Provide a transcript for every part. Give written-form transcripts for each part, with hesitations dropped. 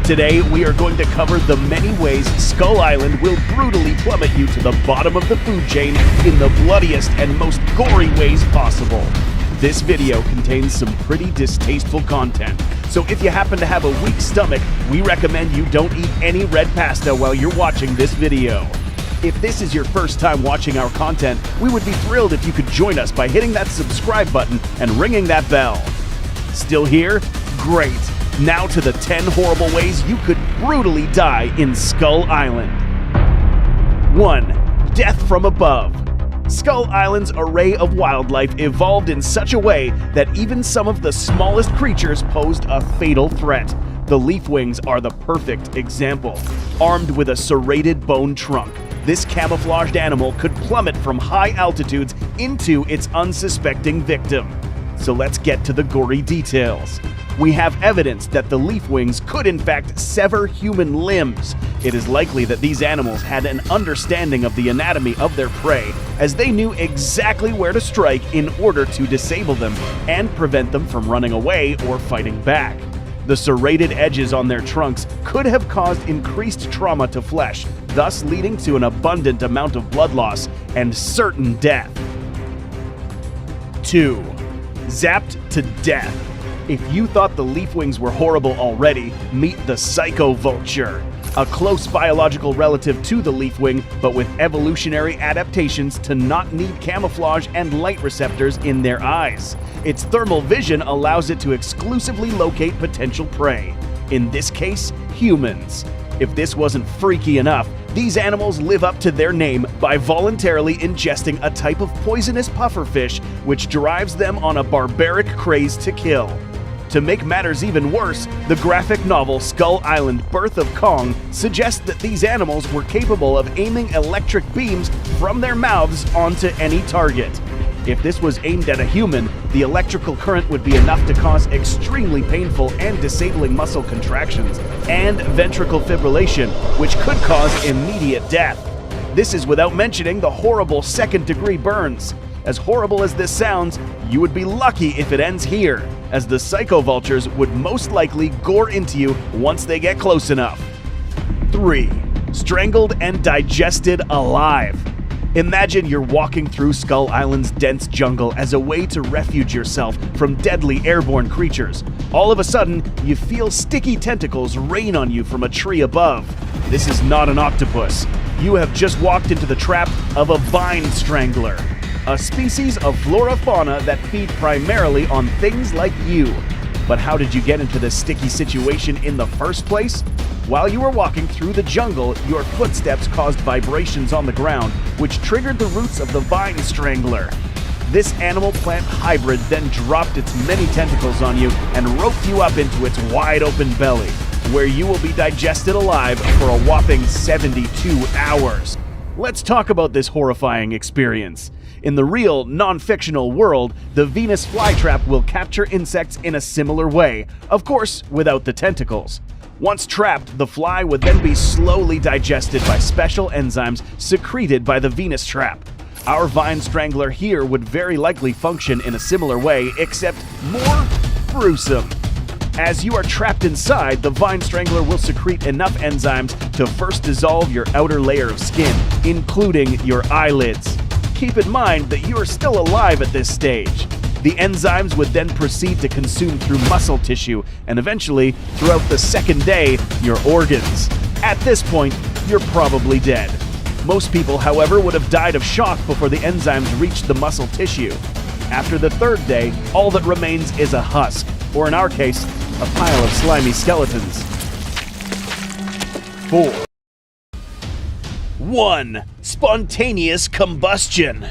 Today, we are going to cover the many ways Skull Island will brutally plummet you to the bottom of the food chain in the bloodiest and most gory ways possible. This video contains some pretty distasteful content, so if you happen to have a weak stomach, we recommend you don't eat any red pasta while you're watching this video. If this is your first time watching our content, we would be thrilled if you could join us by hitting that subscribe button and ringing that bell. Still here? Great! Now to the 10 horrible ways you could brutally die in Skull Island. 1. Death from above. Skull Island's array of wildlife evolved in such a way that even some of the smallest creatures posed a fatal threat. The leafwings are the perfect example. Armed with a serrated bone trunk, this camouflaged animal could plummet from high altitudes into its unsuspecting victim. So let's get to the gory details. We have evidence that the leafwings could in fact sever human limbs. It is likely that these animals had an understanding of the anatomy of their prey, as they knew exactly where to strike in order to disable them and prevent them from running away or fighting back. The serrated edges on their trunks could have caused increased trauma to flesh, thus leading to an abundant amount of blood loss and certain death. 2. Zapped to death. If you thought the leafwings were horrible already, meet the psycho vulture. A close biological relative to the leafwing, but with evolutionary adaptations to not need camouflage and light receptors in their eyes. Its thermal vision allows it to exclusively locate potential prey. In this case, humans. If this wasn't freaky enough, these animals live up to their name by voluntarily ingesting a type of poisonous pufferfish, which drives them on a barbaric craze to kill. To make matters even worse, the graphic novel Skull Island: Birth of Kong suggests that these animals were capable of aiming electric beams from their mouths onto any target. If this was aimed at a human, the electrical current would be enough to cause extremely painful and disabling muscle contractions and ventricular fibrillation, which could cause immediate death. This is without mentioning the horrible second-degree burns. As horrible as this sounds, you would be lucky if it ends here, as the psycho vultures would most likely gore into you once they get close enough. 3. Strangled and digested alive. Imagine you're walking through Skull Island's dense jungle as a way to refuge yourself from deadly airborne creatures. All of a sudden, you feel sticky tentacles rain on you from a tree above. This is not an octopus. You have just walked into the trap of a vine strangler, a species of flora-fauna that feed primarily on things like you. But how did you get into this sticky situation in the first place? While you were walking through the jungle, your footsteps caused vibrations on the ground, which triggered the roots of the vine strangler. This animal-plant hybrid then dropped its many tentacles on you and roped you up into its wide-open belly, where you will be digested alive for a whopping 72 hours. Let's talk about this horrifying experience. In the real, non-fictional world, the Venus flytrap will capture insects in a similar way, of course, without the tentacles. Once trapped, the fly would then be slowly digested by special enzymes secreted by the Venus trap. Our vine strangler here would very likely function in a similar way, except more gruesome. As you are trapped inside, the vine strangler will secrete enough enzymes to first dissolve your outer layer of skin, including your eyelids. Keep in mind that you are still alive at this stage. The enzymes would then proceed to consume through muscle tissue and eventually, throughout the second day, your organs. At this point, you're probably dead. Most people, however, would have died of shock before the enzymes reached the muscle tissue. After the third day, all that remains is a husk, or in our case, a pile of slimy skeletons. 4. 1. Spontaneous combustion.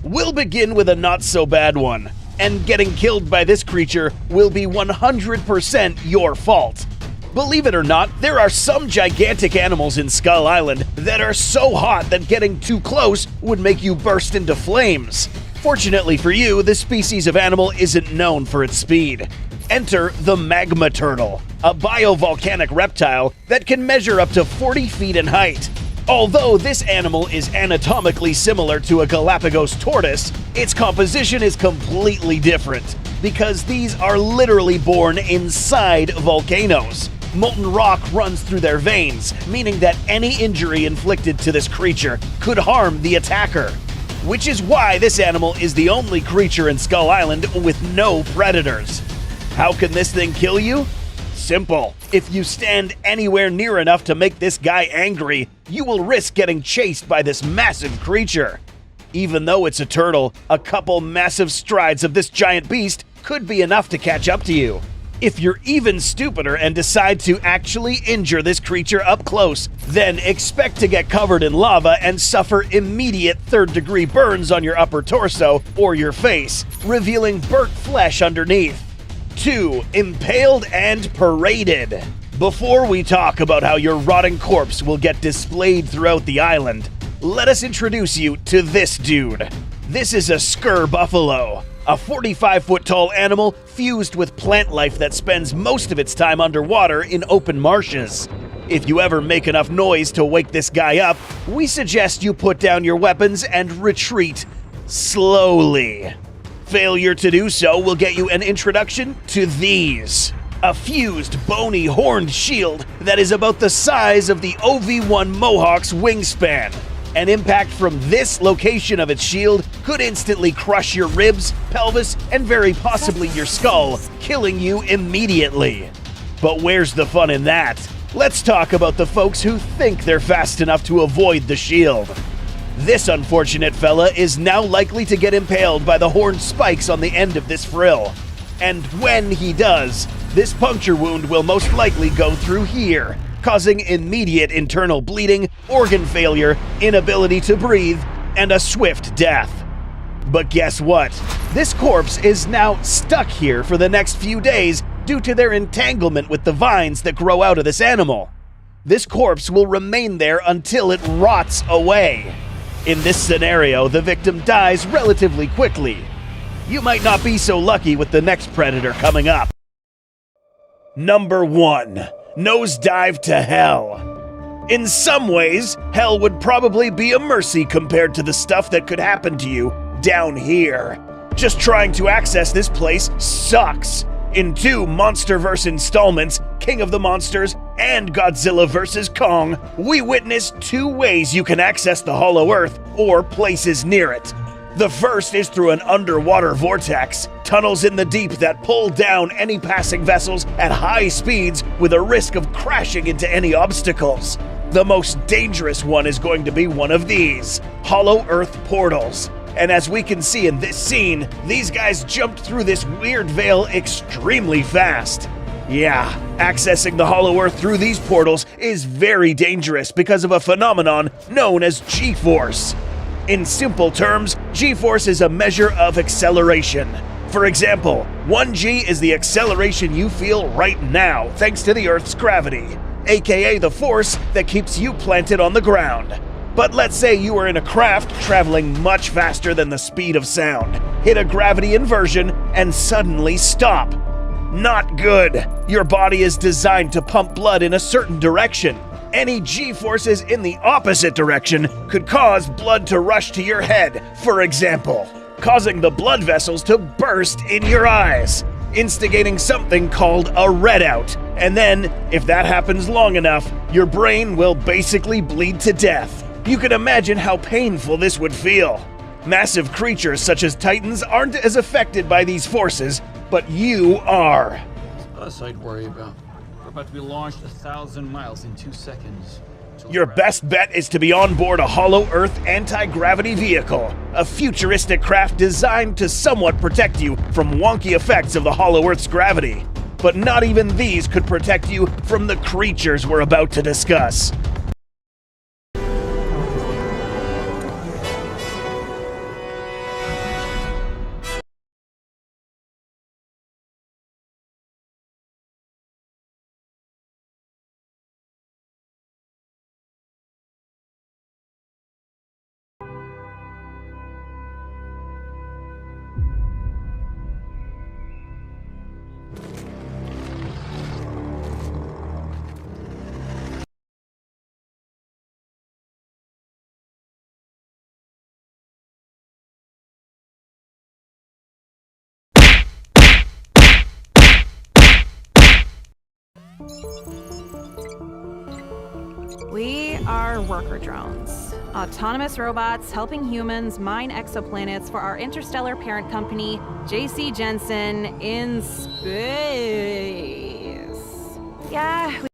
We'll begin with a not-so-bad one, and getting killed by this creature will be 100% your fault. Believe it or not, there are some gigantic animals in Skull Island that are so hot that getting too close would make you burst into flames. Fortunately for you, this species of animal isn't known for its speed. Enter the magma turtle, a biovolcanic reptile that can measure up to 40 feet in height. Although this animal is anatomically similar to a Galapagos tortoise, its composition is completely different, because these are literally born inside volcanoes. Molten rock runs through their veins, meaning that any injury inflicted to this creature could harm the attacker. Which is why this animal is the only creature in Skull Island with no predators. How can this thing kill you? Simple. If you stand anywhere near enough to make this guy angry, you will risk getting chased by this massive creature. Even though it's a turtle, a couple massive strides of this giant beast could be enough to catch up to you. If you're even stupider and decide to actually injure this creature up close, then expect to get covered in lava and suffer immediate third-degree burns on your upper torso or your face, revealing burnt flesh underneath. 2. Impaled and paraded. Before we talk about how your rotting corpse will get displayed throughout the island, let us introduce you to this dude. This is a Skur buffalo, a 45-foot-tall animal fused with plant life that spends most of its time underwater in open marshes. If you ever make enough noise to wake this guy up, we suggest you put down your weapons and retreat slowly. Failure to do so will get you an introduction to these. A fused, bony, horned shield that is about the size of the OV-1 Mohawk's wingspan. An impact from this location of its shield could instantly crush your ribs, pelvis, and very possibly your skull, killing you immediately. But where's the fun in that? Let's talk about the folks who think they're fast enough to avoid the shield. This unfortunate fella is now likely to get impaled by the horned spikes on the end of this frill. And when he does, this puncture wound will most likely go through here, causing immediate internal bleeding, organ failure, inability to breathe, and a swift death. But guess what? This corpse is now stuck here for the next few days due to their entanglement with the vines that grow out of this animal. This corpse will remain there until it rots away. In this scenario, the victim dies relatively quickly. You might not be so lucky with the next predator coming up. Number 1. Nosedive to hell. In some ways, hell would probably be a mercy compared to the stuff that could happen to you down here. Just trying to access this place sucks. In 2 MonsterVerse installments, King of the Monsters and Godzilla vs. Kong, we witness 2 ways you can access the Hollow Earth or places near it. The first is through an underwater vortex, tunnels in the deep that pull down any passing vessels at high speeds with a risk of crashing into any obstacles. The most dangerous one is going to be one of these, Hollow Earth portals. And as we can see in this scene, these guys jumped through this weird veil extremely fast. Yeah, accessing the Hollow Earth through these portals is very dangerous because of a phenomenon known as G-force. In simple terms, G-force is a measure of acceleration. For example, 1G is the acceleration you feel right now thanks to the Earth's gravity, aka the force that keeps you planted on the ground. But let's say you are in a craft traveling much faster than the speed of sound, hit a gravity inversion, and suddenly stop. Not good. Your body is designed to pump blood in a certain direction. Any G-forces in the opposite direction could cause blood to rush to your head, for example, causing the blood vessels to burst in your eyes, instigating something called a readout. And then, if that happens long enough, your brain will basically bleed to death. You can imagine how painful this would feel. Massive creatures such as Titans aren't as affected by these forces, but you are. Us I'd worry about. We're about to be launched 1,000 miles in 2 seconds. Your best bet is to be on board a Hollow Earth anti-gravity vehicle, a futuristic craft designed to somewhat protect you from wonky effects of the Hollow Earth's gravity. But not even these could protect you from the creatures we're about to discuss. We are worker drones. Autonomous robots helping humans mine exoplanets for our interstellar parent company, JC Jensen, in space. Yeah,